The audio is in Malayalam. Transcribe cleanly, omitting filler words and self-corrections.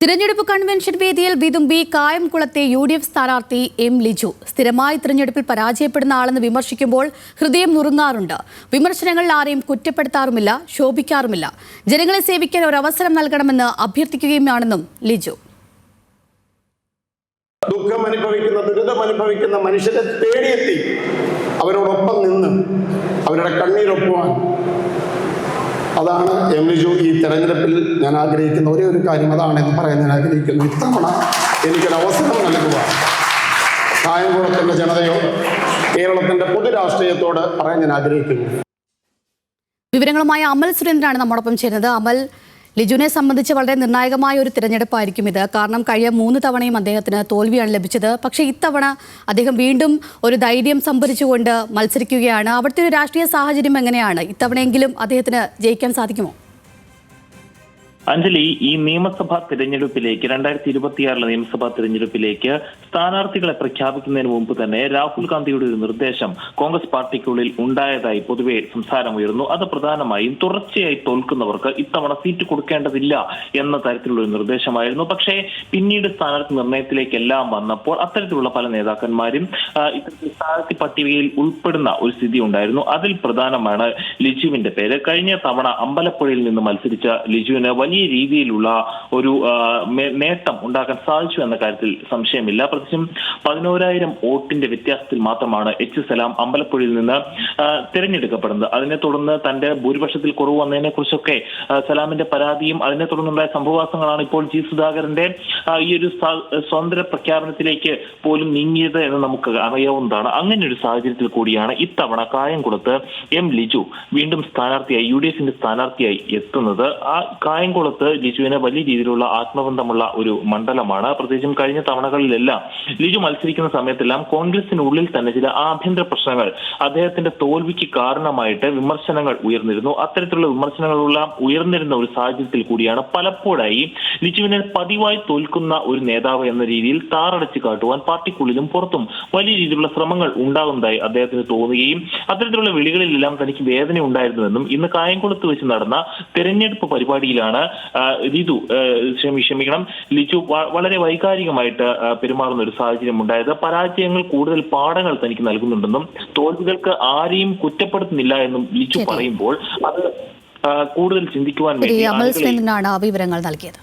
തിരഞ്ഞെടുപ്പ് കൺവെൻഷൻ വേദിയിൽ വിതുമ്പി കായംകുളത്തെ UDF സ്ഥാനാർത്ഥി എം ലിജു. സ്ഥിരമായി തിരഞ്ഞെടുപ്പിൽ പരാജയപ്പെടുന്ന ആളെന്ന് വിമർശിക്കുമ്പോൾ ഹൃദയം നുറുങ്ങാറുണ്ട്. വിമർശനങ്ങളിൽ ആരെയും കുറ്റപ്പെടുത്താറുമില്ല, ശോഭിക്കാറുമില്ല. ജനങ്ങളെ സേവിക്കാൻ ഒരു അവസരം നൽകണമെന്ന് അഭ്യർത്ഥിക്കുകയുമാണെന്നും ലിജു. ദുഃഖമനുഭവിക്കുന്ന, ദുരിതമനുഭവിക്കുന്ന മനുഷ്യരെ തേടിയെത്തി അവരോടൊപ്പം നിന്ന് അവരുടെ കണ്ണീരൊപ്പുവാൻ, അതാണ് എം ലിജു ഈ തെരഞ്ഞെടുപ്പിൽ ഞാൻ ആഗ്രഹിക്കുന്ന ഒരേ ഒരു കാര്യം അതാണെന്ന് പറയാൻ ഞാൻ ആഗ്രഹിക്കുന്നു. ഇത്തവണ എനിക്കൊരു അവസരം നൽകുക. കായംകുളത്തിൻ്റെ ജനതയോ കേരളത്തിൻ്റെ പൊതുരാഷ്ട്രീയത്തോട് പറയാൻ ഞാൻ ആഗ്രഹിക്കുന്നു. വിവരങ്ങളുമായി അമൽ സുരേന്ദ്രനാണ് നമ്മോടൊപ്പം ചേരുന്നത്. അമൽ, ലിജുവിനെ സംബന്ധിച്ച് വളരെ നിർണായകമായ ഒരു തിരഞ്ഞെടുപ്പായിരിക്കും ഇത്. കാരണം കഴിഞ്ഞ 3 തവണയും അദ്ദേഹത്തിന് തോൽവിയാണ് ലഭിച്ചത്. പക്ഷേ ഇത്തവണ അദ്ദേഹം വീണ്ടും ഒരു ധൈര്യം സംഭരിച്ചുകൊണ്ട് മത്സരിക്കുകയാണ്. അവിടുത്തെ ഒരു രാഷ്ട്രീയ സാഹചര്യം എങ്ങനെയാണ്? ഇത്തവണയെങ്കിലും അദ്ദേഹത്തിന് ജയിക്കാൻ സാധിക്കുമോ? അഞ്ജലി, ഈ നിയമസഭാ തിരഞ്ഞെടുപ്പിലേക്ക് 2026 നിയമസഭാ തിരഞ്ഞെടുപ്പിലേക്ക് സ്ഥാനാർത്ഥികളെ പ്രഖ്യാപിക്കുന്നതിന് മുമ്പ് തന്നെ രാഹുൽ ഗാന്ധിയുടെ ഒരു നിർദ്ദേശം കോൺഗ്രസ് പാർട്ടിക്കുള്ളിൽ ഉണ്ടായതായി പൊതുവെ സംസാരമുയർന്നു. അത് പ്രധാനമായും തുടർച്ചയായി തോൽക്കുന്നവർക്ക് ഇത്തവണ സീറ്റ് കൊടുക്കേണ്ടതില്ല എന്ന തരത്തിലുള്ള ഒരു നിർദ്ദേശമായിരുന്നു. പക്ഷേ പിന്നീട് സ്ഥാനാർത്ഥി നിർണയത്തിലേക്കെല്ലാം വന്നപ്പോൾ അത്തരത്തിലുള്ള പല നേതാക്കന്മാരും ഇത്തരത്തിൽ സ്ഥാനാർത്ഥി പട്ടികയിൽ ഉൾപ്പെടുന്ന ഒരു സ്ഥിതി ഉണ്ടായിരുന്നു. അതിൽ പ്രധാനമാണ് ലിജുവിന്റെ പേര്. കഴിഞ്ഞ തവണ അമ്പലപ്പുഴയിൽ നിന്ന് മത്സരിച്ച ലിജുവിന് വലിയ രീതിയിലുള്ള ഒരു നേട്ടം ഉണ്ടാക്കാൻ സാധിച്ചു എന്ന കാര്യത്തിൽ സംശയമില്ല. പ്രത്യേകിച്ചും 11,000 വോട്ടിന്റെ വ്യത്യാസത്തിൽ മാത്രമാണ് H. സലാം അമ്പലപ്പുഴയിൽ നിന്ന് തിരഞ്ഞെടുക്കപ്പെടുന്നത്. അതിനെ തുടർന്ന് തന്റെ ഭൂരിപക്ഷത്തിൽ കുറവ് വന്നതിനെ കുറിച്ചൊക്കെ സലാമിന്റെ പരാതിയും അതിനെ തുടർന്നുണ്ടായ സംഭവവാസങ്ങളാണ് ഇപ്പോൾ G. സുധാകരന്റെ ഈ ഒരു സ്വതന്ത്ര പ്രഖ്യാപനത്തിലേക്ക് പോലും നീങ്ങിയത് എന്ന് നമുക്ക് അറിയാവുന്നതാണ്. അങ്ങനെ ഒരു സാഹചര്യത്തിൽ കൂടിയാണ് ഇത്തവണ കായംകുളത്ത് എം ലിജു വീണ്ടും സ്ഥാനാർത്ഥിയായി UDF സ്ഥാനാർത്ഥിയായി എത്തുന്നത്. ആ കായംകുളത്ത് ലിജുവിന് വലിയ രീതിയിലുള്ള ആത്മബന്ധമുള്ള ഒരു മണ്ഡലമാണ്. പ്രത്യേകിച്ചും കഴിഞ്ഞ തവണകളിലെല്ലാം ലിജു മത്സരിക്കുന്ന സമയത്തെല്ലാം കോൺഗ്രസിനുള്ളിൽ തന്നെ ചില ആഭ്യന്തര പ്രശ്നങ്ങൾ അദ്ദേഹത്തിന്റെ തോൽവിക്ക് കാരണമായിട്ട് വിമർശനങ്ങൾ ഉയർന്നിരുന്നു. അത്തരത്തിലുള്ള വിമർശനങ്ങളെല്ലാം ഉയർന്നിരുന്ന ഒരു സാഹചര്യത്തിൽ കൂടിയാണ് പലപ്പോഴായി ലിജുവിനെ പതിവായി തോൽക്കുന്ന ഒരു നേതാവ് എന്ന രീതിയിൽ താറടച്ച് കാട്ടുവാൻ പാർട്ടിക്കുള്ളിലും പുറത്തും വലിയ രീതിയിലുള്ള ശ്രമങ്ങൾ ഉണ്ടാകുന്നതായി അദ്ദേഹത്തിന് തോന്നുകയും അത്തരത്തിലുള്ള വിളികളിലെല്ലാം തനിക്ക് വേദന ഉണ്ടായിരുന്നുവെന്നും ഇന്ന് കായംകുളത്ത് വെച്ച് നടന്ന തെരഞ്ഞെടുപ്പ് പരിപാടിയിലാണ് ലിജു വളരെ വൈകാരികമായിട്ട് പെരുമാറുന്ന ഒരു സാഹചര്യം ഉണ്ടായത്. പരാജയങ്ങൾ കൂടുതൽ പാഠങ്ങൾ തനിക്ക് നൽകുന്നുണ്ടെന്നും തോൽവികൾക്ക് ആരെയും കുറ്റപ്പെടുത്തുന്നില്ല എന്നും ലിജു പറയുമ്പോൾ അത് കൂടുതൽ ചിന്തിക്കുവാൻ വേണ്ടി അമൽ സുരേന്ദ്രനാണ് വിവരങ്ങൾ നൽകിയത്.